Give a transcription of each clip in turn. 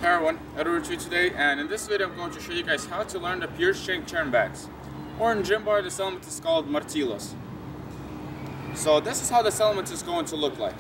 Hey everyone, Edward here today, and in this video I'm going to show you guys how to learn the pure strength turn backs. Or in gym bar, this element is called Martilos. So this is how this element is going to look like.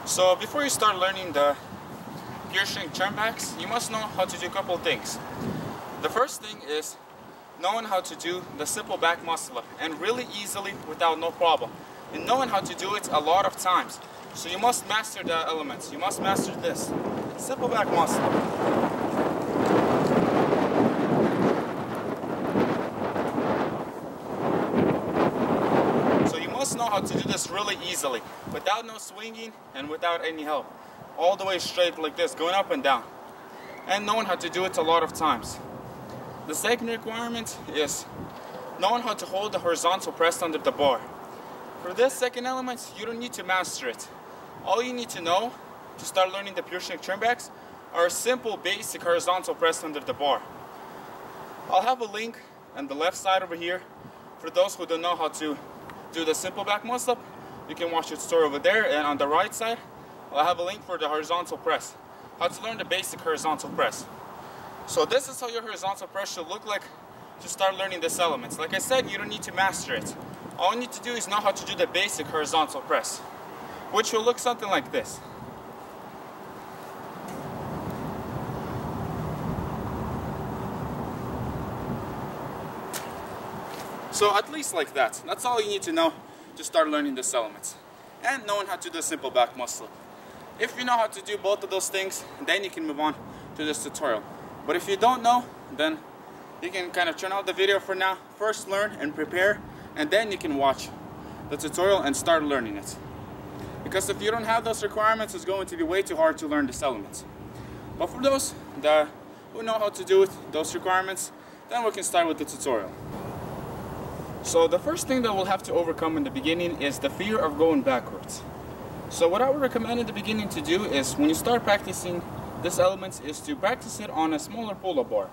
So before you start learning the pure strength turn backs, you must know how to do a couple of things. The first thing is knowing how to do the simple back muscle up, and really easily without no problem. And knowing how to do it a lot of times. So you must master the elements. You must master this. Simple back muscle up. Know how to do this really easily without no swinging and without any help, all the way straight like this, going up and down, and knowing how to do it a lot of times. The second requirement is knowing how to hold the horizontal press under the bar. For this second element, you don't need to master it. All you need to know to start learning the pure strength turn backs are a simple basic horizontal press under the bar. I'll have a link on the left side over here for those who don't know how to do the simple back muscle up. You can watch the tutorial over there, and on the right side I'll have a link for the horizontal press, how to learn the basic horizontal press. So this is how your horizontal press should look like to start learning this element. Like I said, you don't need to master it. All you need to do is know how to do the basic horizontal press, which will look something like this. So at least like that. That's all you need to know to start learning this element. And knowing how to do a simple back muscle. If you know how to do both of those things, then you can move on to this tutorial. But if you don't know, then you can kind of turn off the video for now. First learn and prepare, and then you can watch the tutorial and start learning it. Because if you don't have those requirements, it's going to be way too hard to learn this element. But for those who know how to do it, those requirements, then we can start with the tutorial. So the first thing that we'll have to overcome in the beginning is the fear of going backwards. So what I would recommend in the beginning to do is, when you start practicing this element, is to practice it on a smaller pull-up bar.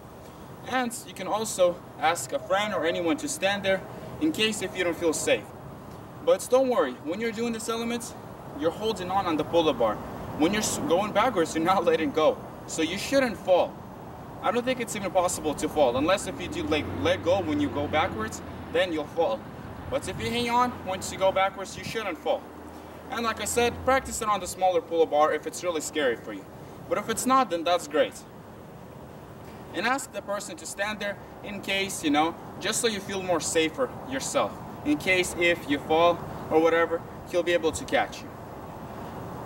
And you can also ask a friend or anyone to stand there in case if you don't feel safe. But don't worry, when you're doing this element, you're holding on the pull-up bar. When you're going backwards, you're not letting go. So you shouldn't fall. I don't think it's even possible to fall, unless if you do like let go when you go backwards, then you'll fall. But if you hang on, once you go backwards, you shouldn't fall. And like I said, practice it on the smaller pull-up bar if it's really scary for you. But if it's not, then that's great. And ask the person to stand there in case, just so you feel more safer yourself. In case if you fall or whatever, he'll be able to catch you.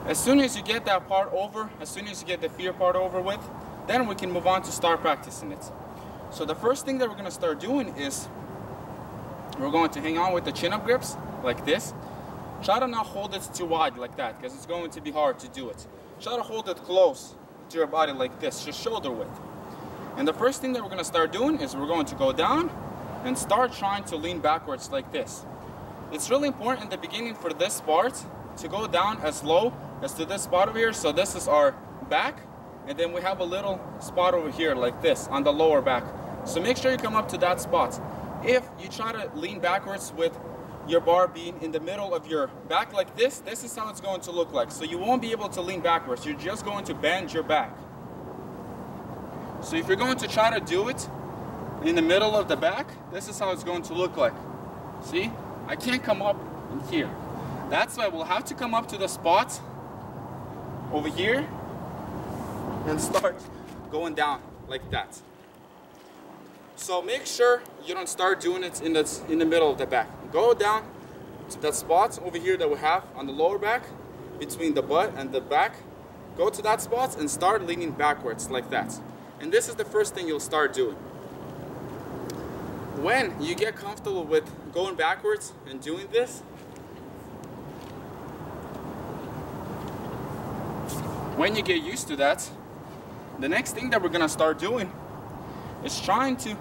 As soon as you get that part over, as soon as you get the fear part over with, then we can move on to start practicing it. So the first thing that we're going to start doing is we're going to hang on with the chin-up grips like this. Try to not hold it too wide like that, because it's going to be hard to do it. Try to hold it close to your body like this, just shoulder width. And the first thing that we're going to start doing is we're going to go down and start trying to lean backwards like this. It's really important in the beginning for this part to go down as low as to this spot over here. So this is our back, and then we have a little spot over here like this on the lower back. So make sure you come up to that spot. If you try to lean backwards with your bar being in the middle of your back like this, this is how it's going to look like. So you won't be able to lean backwards. You're just going to bend your back. So if you're going to try to do it in the middle of the back, this is how it's going to look like. See? I can't come up in here. That's why we'll have to come up to the spot over here and start going down like that. So make sure you don't start doing it in the middle of the back. Go down to that spot over here that we have on the lower back, between the butt and the back. Go to that spot and start leaning backwards like that. And this is the first thing you'll start doing. When you get comfortable with going backwards and doing this, when you get used to that, the next thing that we're gonna start doing is trying to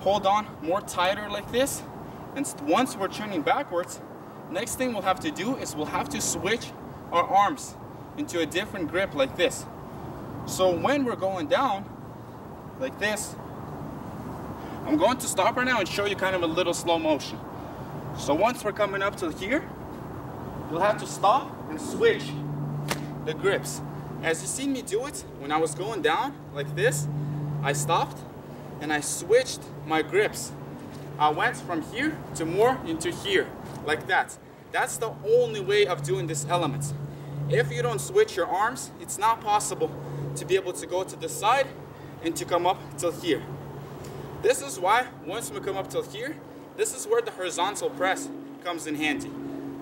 hold on more tighter like this. And once we're turning backwards, next thing we'll have to do is we'll have to switch our arms into a different grip like this. So when we're going down like this, I'm going to stop right now and show you kind of a little slow motion. So once we're coming up to here, you'll have to stop and switch the grips. As you seen me do it, when I was going down like this, I stopped and I switched my grips. I went from here to more into here, like that. That's the only way of doing this element. If you don't switch your arms, it's not possible to be able to go to the side and to come up till here. This is why once we come up till here, this is where the horizontal press comes in handy.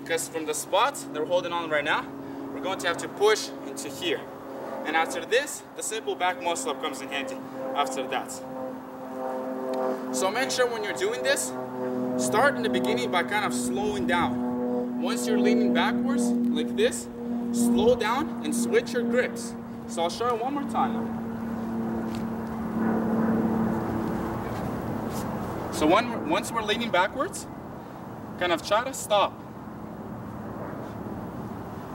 Because from the spot that we're holding on right now, we're going to have to push into here. And after this, the simple back muscle up comes in handy after that. So make sure when you're doing this, start in the beginning by kind of slowing down. Once you're leaning backwards like this, slow down and switch your grips. So I'll show you one more time now. So once we're leaning backwards, kind of try to stop.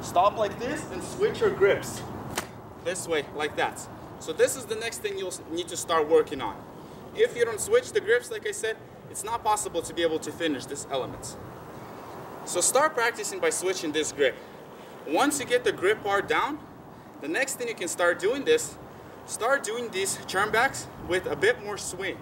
Stop like this and switch your grips. This way, like that. So this is the next thing you'll need to start working on. If you don't switch the grips, like I said, it's not possible to be able to finish this element. So start practicing by switching this grip. Once you get the grip part down, the next thing you can start doing start doing these turn backs with a bit more swing.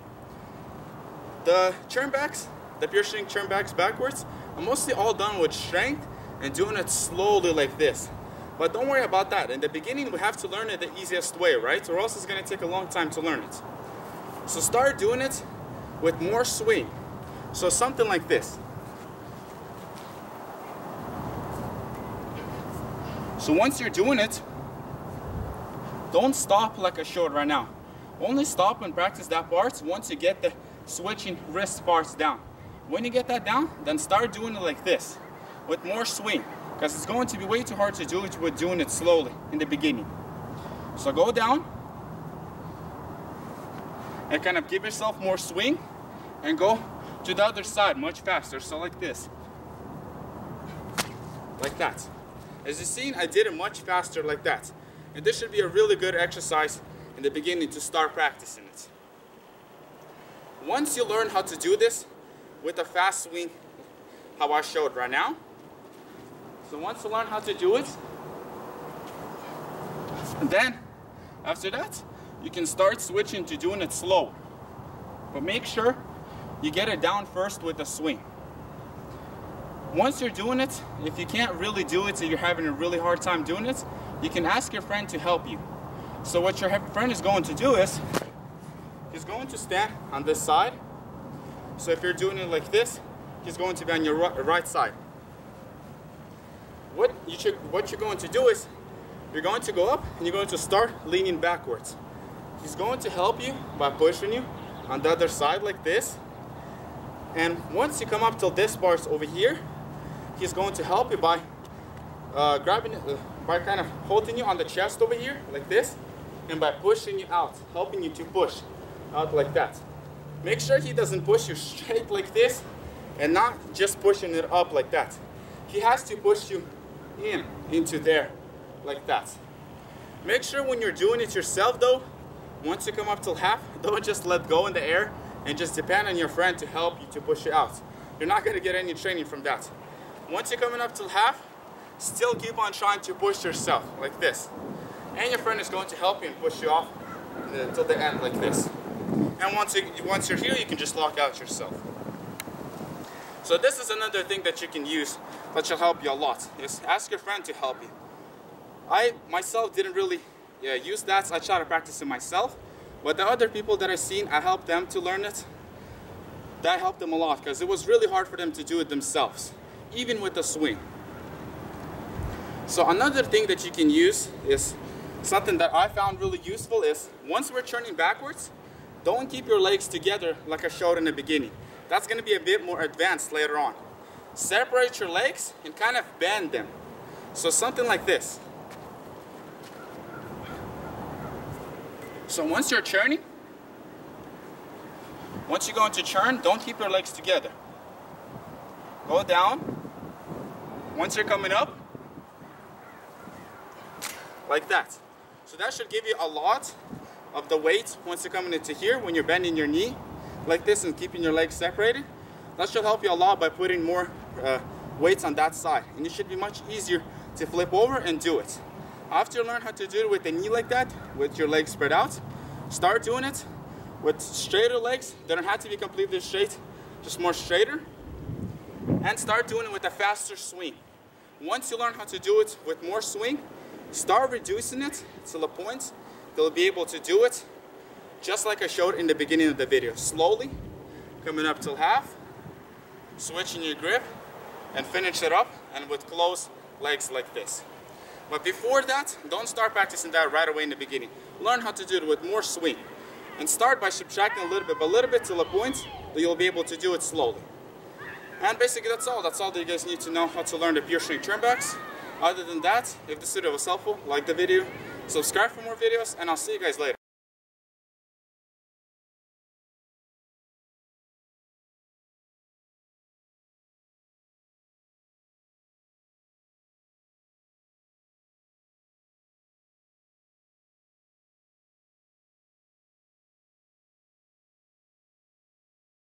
The turn backs, the pure strength turn backs backwards, are mostly all done with strength and doing it slowly like this. But don't worry about that. In the beginning, we have to learn it the easiest way, right? Or else it's going to take a long time to learn it. So start doing it with more swing. So something like this. So once you're doing it, don't stop like I showed right now. Only stop and practice that part once you get the switching wrist parts down. When you get that down, then start doing it like this with more swing, because it's going to be way too hard to do it with doing it slowly in the beginning. So go down and kind of give yourself more swing and go to the other side much faster. So like this, like that. As you've seen, I did it much faster like that. And this should be a really good exercise in the beginning to start practicing it. Once you learn how to do this with a fast swing, how I showed right now, so once you learn how to do it, then after that, you can start switching to doing it slow. But make sure you get it down first with a swing. Once you're doing it, if you can't really do it, so you're having a really hard time doing it, you can ask your friend to help you. So what your friend is going to do is, he's going to stand on this side. So if you're doing it like this, he's going to be on your right side. What you're going to do is, you're going to go up and you're going to start leaning backwards. He's going to help you by pushing you on the other side like this. And once you come up till this part over here, he's going to help you by grabbing it, by kind of holding you on the chest over here like this, and by pushing you out, helping you to push out like that. Make sure he doesn't push you straight like this and not just pushing it up like that. He has to push you into there like that. Make sure when you're doing it yourself though, once you come up till half, don't just let go in the air and just depend on your friend to help you to push it out. You're not going to get any training from that. Once you're coming up till half, still keep on trying to push yourself like this. And your friend is going to help you and push you off till the end like this. And once you're here, you can just lock out yourself. So this is another thing that you can use that will help you a lot, is ask your friend to help you. I myself didn't really use that, so I try to practice it myself. But the other people that I've seen, I helped them to learn it. That helped them a lot, because it was really hard for them to do it themselves, even with the swing. So another thing that you can use is something that I found really useful is, once we're turning backwards, don't keep your legs together like I showed in the beginning. That's going to be a bit more advanced later on. Separate your legs and kind of bend them. So something like this. So once you're turning, Once you go into turn, don't keep your legs together. Go down. Once you're coming up, like that. So that should give you a lot of the weight once you're coming into here, when you're bending your knee like this and keeping your legs separated. That should help you a lot by putting more weights on that side. And it should be much easier to flip over and do it. After you learn how to do it with the knee like that, with your legs spread out, start doing it with straighter legs. They don't have to be completely straight, just more straighter. And start doing it with a faster swing. Once you learn how to do it with more swing, start reducing it to the point that you'll be able to do it just like I showed in the beginning of the video. Slowly, coming up till half, switching your grip, and finish it up, and with closed legs like this. But before that, don't start practicing that right away in the beginning. Learn how to do it with more swing. And start by subtracting a little bit till a point that you'll be able to do it slowly. And basically that's all that you guys need to know how to learn the pure strength turnbacks. Other than that, if this video was helpful, like the video, subscribe for more videos, and I'll see you guys later.